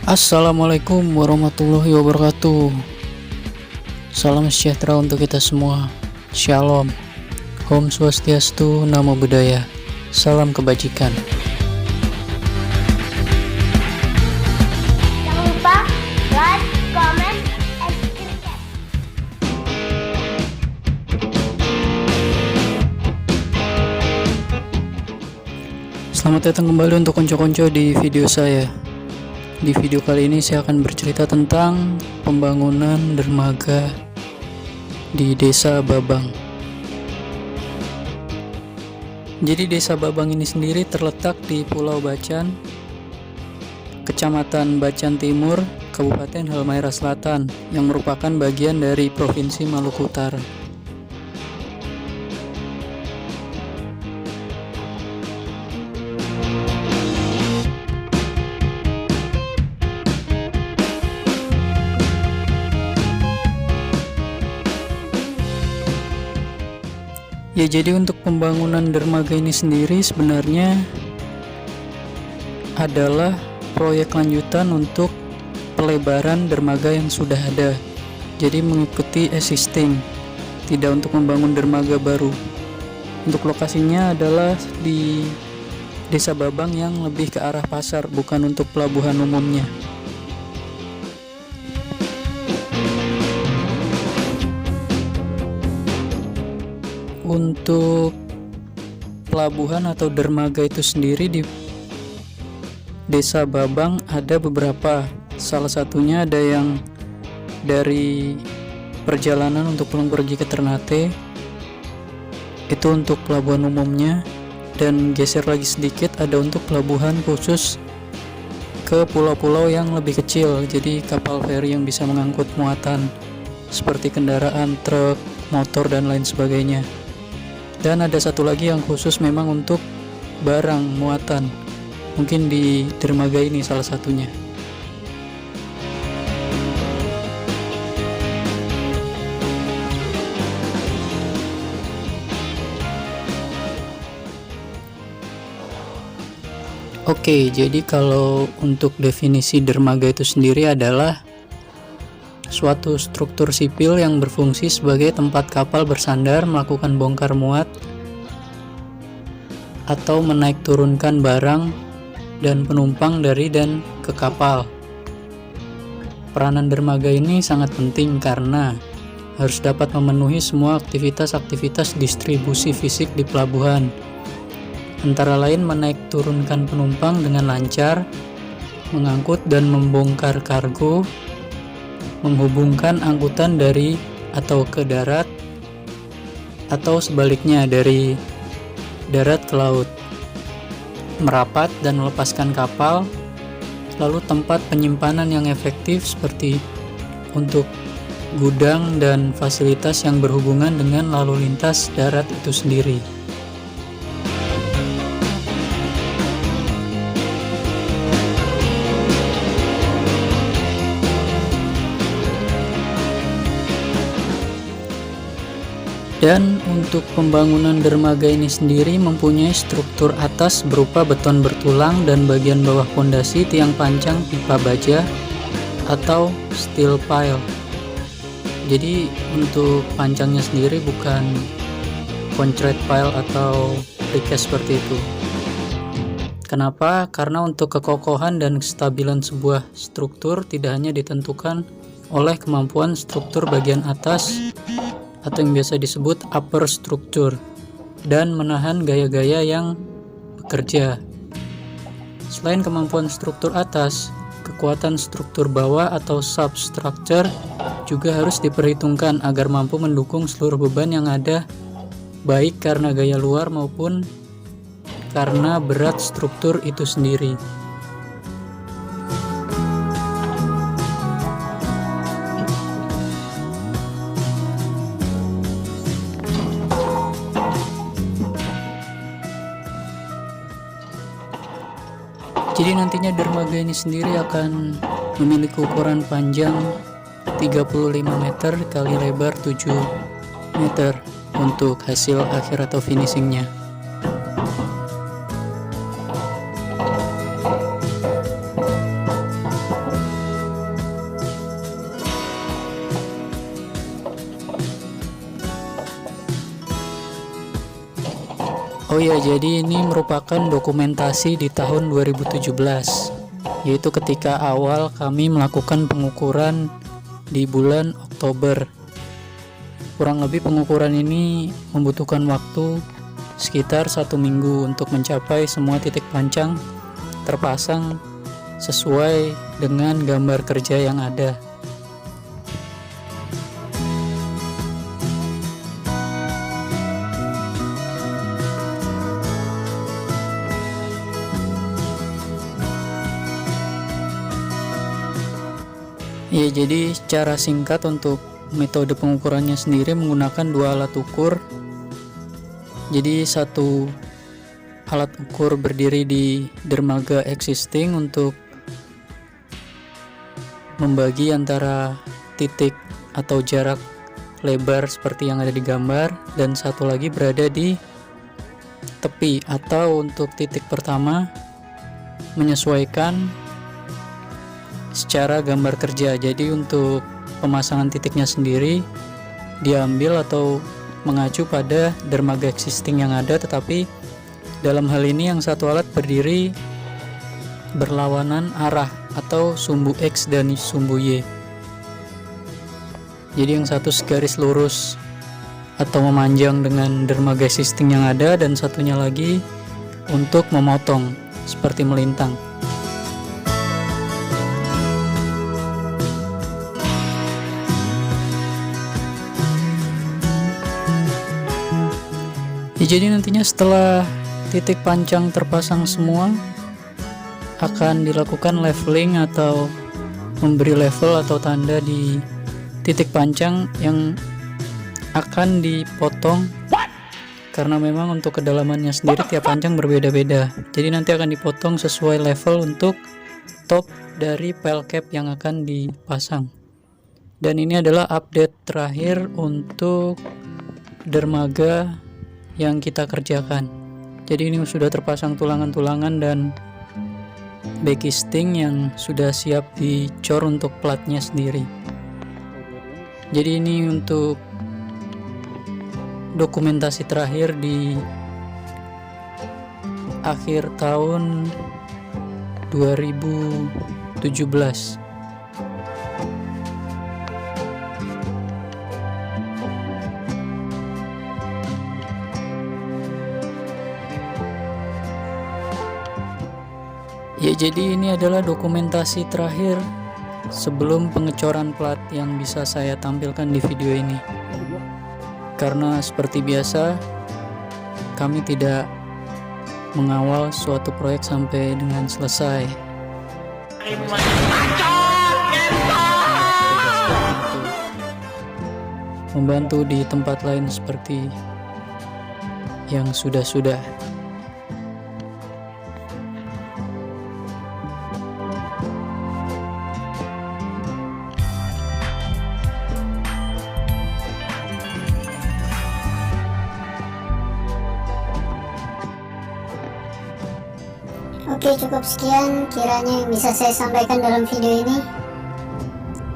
Assalamualaikum warahmatullahi wabarakatuh. Salam sejahtera untuk kita semua. Shalom. Om Swastiastu, Namo Buddhaya. Salam kebajikan. Jangan lupa like, comment, and subscribe. Selamat datang kembali untuk konco-konco di video saya. Di video kali ini saya akan bercerita tentang pembangunan dermaga di Desa Babang. Jadi Desa Babang ini sendiri terletak di Pulau Bacan, Kecamatan Bacan Timur, Kabupaten Halmahera Selatan, yang merupakan bagian dari Provinsi Maluku Utara. Ya, jadi untuk pembangunan dermaga ini sendiri sebenarnya adalah proyek lanjutan untuk pelebaran dermaga yang sudah ada. Jadi mengikuti existing, tidak untuk membangun dermaga baru. Untuk lokasinya adalah di Desa Babang yang lebih ke arah pasar, bukan untuk pelabuhan umumnya. Untuk pelabuhan atau dermaga itu sendiri di Desa Babang ada beberapa. Salah satunya ada yang dari perjalanan untuk pulang pergi ke Ternate, itu untuk pelabuhan umumnya, dan geser lagi sedikit ada untuk pelabuhan khusus ke pulau-pulau yang lebih kecil, jadi kapal feri yang bisa mengangkut muatan seperti kendaraan, truk, motor, dan lain sebagainya. Dan ada satu lagi yang khusus memang untuk barang muatan, mungkin di dermaga ini salah satunya. Oke, jadi kalau untuk definisi dermaga itu sendiri adalah suatu struktur sipil yang berfungsi sebagai tempat kapal bersandar, melakukan bongkar muat atau menaik turunkan barang dan penumpang dari dan ke kapal. Peranan dermaga ini sangat penting karena harus dapat memenuhi semua aktivitas-aktivitas distribusi fisik di pelabuhan, antara lain menaik turunkan penumpang dengan lancar, mengangkut dan membongkar kargo, menghubungkan angkutan dari atau ke darat atau sebaliknya dari darat ke laut, merapat dan melepaskan kapal, lalu tempat penyimpanan yang efektif seperti untuk gudang dan fasilitas yang berhubungan dengan lalu lintas darat itu sendiri. Dan untuk pembangunan dermaga ini sendiri mempunyai struktur atas berupa beton bertulang dan bagian bawah pondasi tiang pancang pipa baja atau steel pile. Jadi untuk pancangnya sendiri bukan concrete pile atau precast seperti itu. Kenapa? Karena untuk kekokohan dan kestabilan sebuah struktur tidak hanya ditentukan oleh kemampuan struktur bagian atas atau yang biasa disebut upper structure dan menahan gaya-gaya yang bekerja. Selain kemampuan struktur atas, kekuatan struktur bawah atau substructure juga harus diperhitungkan agar mampu mendukung seluruh beban yang ada, baik karena gaya luar maupun karena berat struktur itu sendiri. Jadi nantinya dermaga ini sendiri akan memiliki ukuran panjang 35 meter kali lebar 7 meter. untuk hasil akhir atau finishingnya. Oh ya, jadi ini merupakan dokumentasi di tahun 2017, yaitu ketika awal kami melakukan pengukuran di bulan Oktober. Kurang lebih pengukuran ini membutuhkan waktu sekitar 1 minggu untuk mencapai semua titik pancang terpasang sesuai dengan gambar kerja yang ada. Ya, jadi secara singkat untuk metode pengukurannya sendiri menggunakan 2 alat ukur. Jadi satu alat ukur berdiri di dermaga existing untuk membagi antara titik atau jarak lebar seperti yang ada di gambar, dan satu lagi berada di tepi atau untuk titik pertama menyesuaikan secara gambar kerja. Jadi untuk pemasangan titiknya sendiri diambil atau mengacu pada dermaga existing yang ada, tetapi dalam hal ini yang satu alat berdiri berlawanan arah atau sumbu X dan sumbu Y. Jadi yang satu segaris lurus atau memanjang dengan dermaga existing yang ada, dan satunya lagi untuk memotong seperti melintang. Ya, jadi nantinya setelah titik pancang terpasang semua, akan dilakukan leveling atau memberi level atau tanda di titik pancang yang akan dipotong, karena memang untuk kedalamannya sendiri tiap pancang berbeda-beda. Jadi nanti akan dipotong sesuai level untuk top dari pel cap yang akan dipasang. Dan ini adalah update terakhir untuk dermaga yang kita kerjakan. Jadi ini sudah terpasang tulangan-tulangan dan backcasting yang sudah siap dicor untuk platnya sendiri. Jadi ini untuk dokumentasi terakhir di akhir tahun 2017. Ya, jadi ini adalah dokumentasi terakhir sebelum pengecoran plat yang bisa saya tampilkan di video ini. Karena seperti biasa, kami tidak mengawal suatu proyek sampai dengan selesai. Membantu di tempat lain seperti yang sudah-sudah. Oke, cukup sekian kiranya yang bisa saya sampaikan dalam video ini.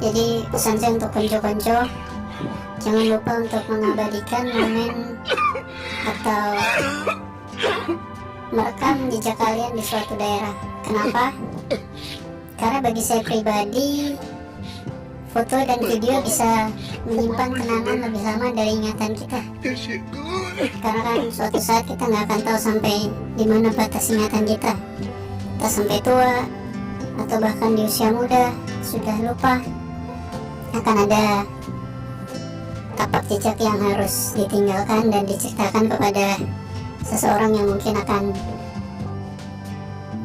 Jadi pesan saya untuk konco-konco, jangan lupa untuk mengabadikan momen atau merekam jejak kalian di suatu daerah. Kenapa? Karena bagi saya pribadi, foto dan video bisa menyimpan kenangan lebih lama dari ingatan kita. Karena kan suatu saat kita nggak akan tahu sampai di mana batas ingatan kita. Kita sampai tua atau bahkan di usia muda sudah lupa, akan ada tapak jejak yang harus ditinggalkan dan diceritakan kepada seseorang yang mungkin akan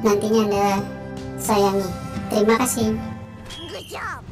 nantinya Anda sayangi. Terima kasih. Good job.